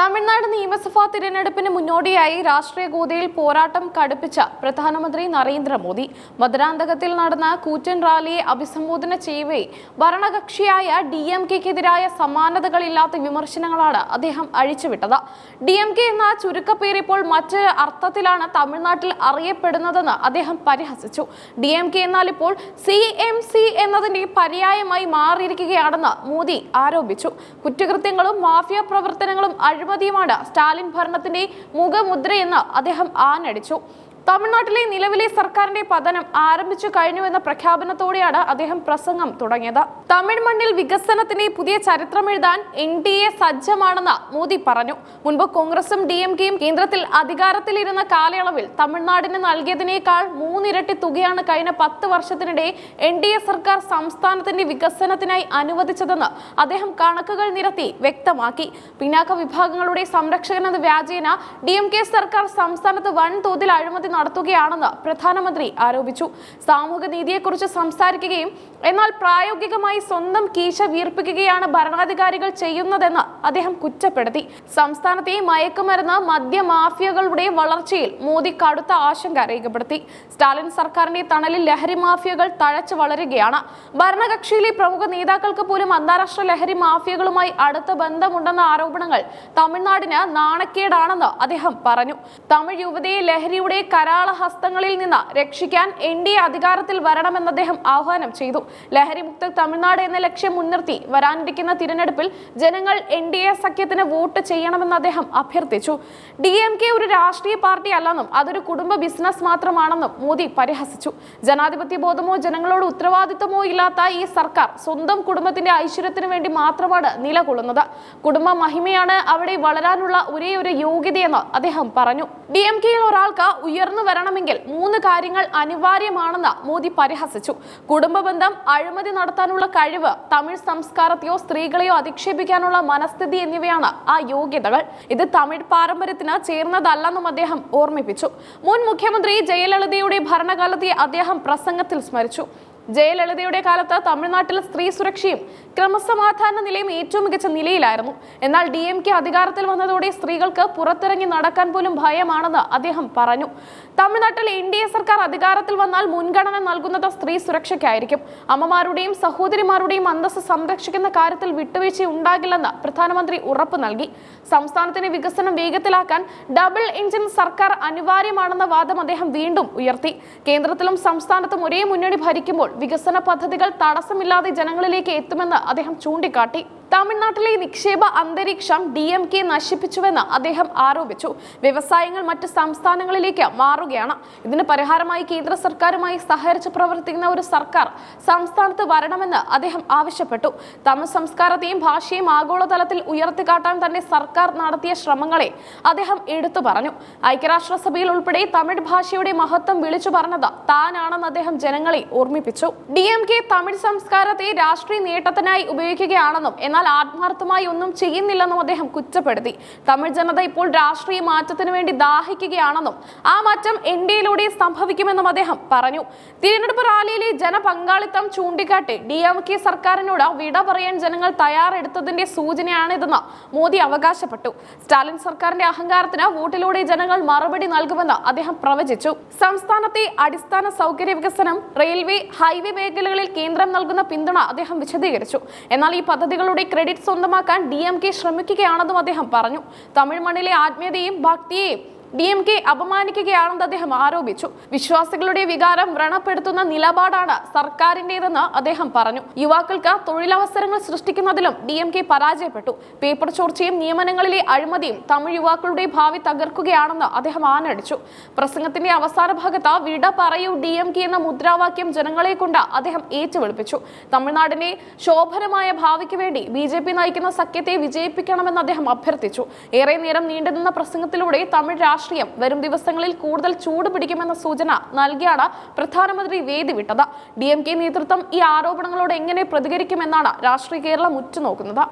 തമിഴ്നാട് നിയമസഭാ തിരഞ്ഞെടുപ്പിന് മുന്നോടിയായി രാഷ്ട്രീയ ഗോതയിൽ പോരാട്ടം കടുപ്പിച്ച പ്രധാനമന്ത്രി നരേന്ദ്രമോദി മധുരാന്തകത്തിൽ നടന്ന കൂറ്റൻ റാലിയെ അഭിസംബോധന ചെയ്യവേ ഭരണകക്ഷിയായ DMK-ക്കെതിരായ സമാനതകളില്ലാത്ത വിമർശനങ്ങളാണ് അദ്ദേഹം അഴിച്ചുവിട്ടത്. DMK എന്ന ചുരുക്കപ്പേര് ഇപ്പോൾ മറ്റ് അർത്ഥത്തിലാണ് തമിഴ്നാട്ടിൽ അറിയപ്പെടുന്നതെന്ന് അദ്ദേഹം പരിഹസിച്ചു. DMK എന്നാൽ ഇപ്പോൾ CMC എന്നതിന്റെ പര്യായമായി മാറിയിരിക്കുകയാണെന്ന് മോദി ആരോപിച്ചു. കുറ്റകൃത്യങ്ങളും മാഫിയ പ്രവർത്തനങ്ങളും അഴിമതിയുമാണ് സ്റ്റാലിൻ ഭരണത്തിന്റെ മുഖമുദ്രയെന്ന് അദ്ദേഹം ആഞ്ഞടിച്ചു. തമിഴ്നാട്ടിലെ നിലവിലെ സർക്കാരിന്റെ പതനം ആരംഭിച്ചു കഴിഞ്ഞുവെന്ന പ്രഖ്യാപനത്തോടെയാണ് അദ്ദേഹം പ്രസംഗം തുടങ്ങിയത്. തമിഴ് മണ്ണിൽ വികസനത്തിന്റെ പുതിയ ചരിത്രം എഴുതാൻ NDA സജ്ജമാണെന്ന് മോദി പറഞ്ഞു. മുൻപ് കോൺഗ്രസും DMK-യും കേന്ദ്രത്തിൽ അധികാരത്തിലിരുന്ന കാലയളവിൽ തമിഴ്നാടിന് നൽകിയതിനേക്കാൾ 3 ഇരട്ടി തുകയാണ് കഴിഞ്ഞ 10 വർഷത്തിനിടെ NDA സർക്കാർ സംസ്ഥാനത്തിന്റെ വികസനത്തിനായി അനുവദിച്ചതെന്ന് അദ്ദേഹം കണക്കുകൾ നിരത്തി വ്യക്തമാക്കി. പിന്നാക്ക വിഭാഗങ്ങളുടെ സംരക്ഷകനെന്ന വ്യാജേന DMK സർക്കാർ സംസ്ഥാനത്ത് വൻതോതിൽ അഴിമതി നടത്തുകയാണെന്ന് പ്രധാനമന്ത്രി ആരോപിച്ചു. സാമൂഹിക നീതിയെക്കുറിച്ച് സംസാരിക്കുകയും എന്നാൽ പ്രായോഗികമായി സ്വന്തം കീശ വീർപ്പിക്കുകയാണ് ഭരണാധികാരികൾ ചെയ്യുന്നതെന്ന് അദ്ദേഹം കുറ്റപ്പെടുത്തി. സംസ്ഥാനത്തെ മയക്കുമരുന്ന് മദ്യ മാഫിയകളുടെ വളർച്ചയിൽ മോദി കടുത്ത ആശങ്ക രേഖപ്പെടുത്തി. സ്റ്റാലിൻ സർക്കാരിന്റെ തണലിൽ ലഹരി മാഫിയകൾ തഴച്ചു വളരുകയാണ്. ഭരണകക്ഷിയിലെ പ്രമുഖ നേതാക്കൾക്ക് പോലും അന്താരാഷ്ട്ര ലഹരി മാഫിയകളുമായി അടുത്ത ബന്ധമുണ്ടെന്ന ആരോപണങ്ങൾ തമിഴ്നാടിന് നാണക്കേടാണെന്ന് അദ്ദേഹം പറഞ്ഞു. തമിഴ് യുവതയെ ലഹരിയുടെ കരാളഹസ്തങ്ങളിൽ നിന്ന് രക്ഷിക്കാൻ NDA അധികാരത്തിൽ വരണമെന്ന് അദ്ദേഹം ആഹ്വാനം ചെയ്തു. ലഹരി മുക്ത തമിഴ്നാട് എന്ന ലക്ഷ്യം മുൻനിർത്തി വരാനിരിക്കുന്ന തിരഞ്ഞെടുപ്പിൽ ജനങ്ങൾ NDA സഖ്യത്തിന് വോട്ട് ചെയ്യണമെന്ന് അദ്ദേഹം അഭ്യർത്ഥിച്ചു. DMK ഒരു രാഷ്ട്രീയ പാർട്ടി അല്ലെന്നും അതൊരു കുടുംബ ബിസിനസ് മാത്രമാണെന്നും മോദി പരിഹസിച്ചു. ജനാധിപത്യ ബോധമോ ജനങ്ങളോട് ഉത്തരവാദിത്തമോ ഇല്ലാത്ത ഈ സർക്കാർ സ്വന്തം കുടുംബത്തിന്റെ ഐശ്വര്യത്തിന് വേണ്ടി മാത്രമാണ് നിലകൊള്ളുന്നത്. കുടുംബ മഹിമയാണ് അവിടെ വളരാനുള്ള ഒരേയൊരു യോഗ്യതയെന്ന് അദ്ദേഹം പറഞ്ഞു. DMK-യിൽ ഒരാൾക്ക് ഉയർന്നു വരണമെങ്കിൽ 3 കാര്യങ്ങൾ അനിവാര്യമാണെന്ന് മോദി പരിഹസിച്ചു. കുടുംബബന്ധം, അഴിമതി നടത്താനുള്ള കഴിവ്, തമിഴ് സംസ്കാരത്തെയോ സ്ത്രീകളെയോ അധിക്ഷേപിക്കാനുള്ള മനസ്ഥിതി എന്നിവയാണ് ആ യോഗ്യതകൾ. ഇത് തമിഴ് പാരമ്പര്യത്തിന് ചേർന്നതല്ലെന്നും അദ്ദേഹം ഓർമ്മിപ്പിച്ചു. മുൻ മുഖ്യമന്ത്രി ജയലളിതയുടെ ഭരണകാലത്തെ അദ്ദേഹം പ്രസംഗത്തിൽ സ്മരിച്ചു. ജയലളിതയുടെ കാലത്ത് തമിഴ്നാട്ടിൽ സ്ത്രീ സുരക്ഷയും ക്രമസമാധാന നിലയും ഏറ്റവും മികച്ച നിലയിലായിരുന്നു. എന്നാൽ DMK അധികാരത്തിൽ വന്നതോടെ സ്ത്രീകൾക്ക് പുറത്തിറങ്ങി നടക്കാൻ പോലും ഭയമാണെന്ന് അദ്ദേഹം പറഞ്ഞു. തമിഴ്നാട്ടിൽ NDA സർക്കാർ അധികാരത്തിൽ വന്നാൽ മുൻഗണന നൽകുന്നത് സ്ത്രീ സുരക്ഷയ്ക്കായിരിക്കും. അമ്മമാരുടെയും സഹോദരിമാരുടെയും അന്തസ്സ് സംരക്ഷിക്കുന്ന കാര്യത്തിൽ വിട്ടുവീഴ്ച ഉണ്ടാകില്ലെന്ന് പ്രധാനമന്ത്രി ഉറപ്പ് നൽകി. സംസ്ഥാനത്തിന്റെ വികസനം വേഗത്തിലാക്കാൻ ഡബിൾ എഞ്ചിൻ സർക്കാർ അനിവാര്യമാണെന്ന വാദം അദ്ദേഹം വീണ്ടും ഉയർത്തി. കേന്ദ്രത്തിലും സംസ്ഥാനത്തും ഒരേ മുന്നണി ഭരിക്കുമ്പോൾ വികസന പദ്ധതികൾ തടസ്സമില്ലാതെ ജനങ്ങളിലേക്ക് എത്തുമെന്ന് അദ്ദേഹം ചൂണ്ടിക്കാട്ടി. തമിഴ്നാട്ടിലെ നിക്ഷേപ അന്തരീക്ഷം DMK നശിപ്പിച്ചുവെന്ന് അദ്ദേഹം ആരോപിച്ചു. വ്യവസായങ്ങൾ മറ്റ് സംസ്ഥാനങ്ങളിലേക്ക് മാറുകയാണ്. ഇതിന് പരിഹാരമായി കേന്ദ്ര സർക്കാരുമായി സഹകരിച്ച് പ്രവർത്തിക്കുന്ന ഒരു സർക്കാർ സംസ്ഥാനത്ത് വരണമെന്ന് അദ്ദേഹം ആവശ്യപ്പെട്ടു. തമിഴ് സംസ്കാരത്തെയും ഭാഷയും ആഗോളതലത്തിൽ ഉയർത്തിക്കാട്ടാൻ തന്റെ സർക്കാർ നടത്തിയ ശ്രമങ്ങളെ അദ്ദേഹം എടുത്തു പറഞ്ഞു. ഐക്യരാഷ്ട്രസഭയിൽ ഉൾപ്പെടെ തമിഴ് ഭാഷയുടെ മഹത്വം വിളിച്ചു പറഞ്ഞത് താനാണെന്ന് അദ്ദേഹം ജനങ്ങളെ ഓർമ്മിപ്പിച്ചു. DMK തമിഴ് സംസ്കാരത്തെ രാഷ്ട്രീയ നേട്ടത്തിനായി ഉപയോഗിക്കുകയാണെന്നും എന്നാൽ ആത്മാർത്ഥമായി ഒന്നും ചെയ്യുന്നില്ലെന്നും അദ്ദേഹം കുറ്റപ്പെടുത്തി. തമിഴ് ജനത ഇപ്പോൾ രാഷ്ട്രീയ മാറ്റത്തിന് വേണ്ടി ദാഹിക്കുകയാണെന്നും ആ മാറ്റം NDA-യിലൂടെ സംഭവിക്കുമെന്നും അദ്ദേഹം പറഞ്ഞു. തിരഞ്ഞെടുപ്പ് റാലിയിലെ ജനപങ്കാളിത്തം ചൂണ്ടിക്കാട്ടി DMK സർക്കാരിനോട് വിട പറയാൻ ജനങ്ങൾ തയ്യാറെടുത്തതിന്റെ സൂചനയാണിതെന്ന് മോദി അവകാശപ്പെട്ടു. സ്റ്റാലിൻ സർക്കാരിന്റെ അഹങ്കാരത്തിന് വോട്ടിലൂടെ ജനങ്ങൾ മറുപടി നൽകുമെന്ന് അദ്ദേഹം പ്രവചിച്ചു. സംസ്ഥാനത്തെ അടിസ്ഥാന സൗകര്യ വികസനം, റെയിൽവേ, ഹൈവേ മേഖലകളിൽ കേന്ദ്രം നൽകുന്ന പിന്തുണ അദ്ദേഹം വിശദീകരിച്ചു. എന്നാൽ ഈ പദ്ധതികളുടെ ക്രെഡിറ്റ് സ്വന്തമാക്കാൻ DMK ശ്രമിക്കുകയാണെന്നും അദ്ദേഹം പറഞ്ഞു. തമിഴ് മണ്ണിലെ ആത്മീയതയും ഭക്തിയെയും DMK അപമാനിക്കുകയാണെന്ന് അദ്ദേഹം ആരോപിച്ചു. വിശ്വാസികളുടെ വികാരം വ്രണപ്പെടുത്തുന്ന നിലപാടാണ് സർക്കാരിന്റേതെന്ന് അദ്ദേഹം പറഞ്ഞു. യുവാക്കൾക്ക് തൊഴിലവസരങ്ങൾ സൃഷ്ടിക്കുന്നതിലും DMK പരാജയപ്പെട്ടു. പേപ്പർ ചോർച്ചയും നിയമനങ്ങളിലെ അഴിമതിയും തമിഴ് യുവാക്കളുടെ ഭാവി തകർക്കുകയാണെന്ന് അദ്ദേഹം ആഞ്ഞടിച്ചു. പ്രസംഗത്തിന്റെ അവസാന ഭാഗത്ത് വിട പറയൂ DMK എന്ന മുദ്രാവാക്യം ജനങ്ങളെ കൊണ്ട് അദ്ദേഹം ഏറ്റുവിളിപ്പിച്ചു. തമിഴ്നാടിന്റെ ശോഭനമായ ഭാവിക്ക് വേണ്ടി BJP നയിക്കുന്ന സഖ്യത്തെ വിജയിപ്പിക്കണമെന്ന് അദ്ദേഹം അഭ്യർത്ഥിച്ചു. ഏറെ നേരം നീണ്ടുനിന്ന പ്രസംഗത്തിലൂടെ തമിഴ് രാഷ്ട്രീയം വരും ദിവസങ്ങളിൽ കൂടുതൽ ചൂട് പിടിക്കുമെന്ന സൂചന നൽകിയാണ് പ്രധാനമന്ത്രി വേദി വിട്ടത്. DMK നേതൃത്വം ഈ ആരോപണങ്ങളോട് എങ്ങനെ പ്രതികരിക്കുമെന്നാണ് രാഷ്ട്രീയ കേരളം ഉറ്റുനോക്കുന്നത്.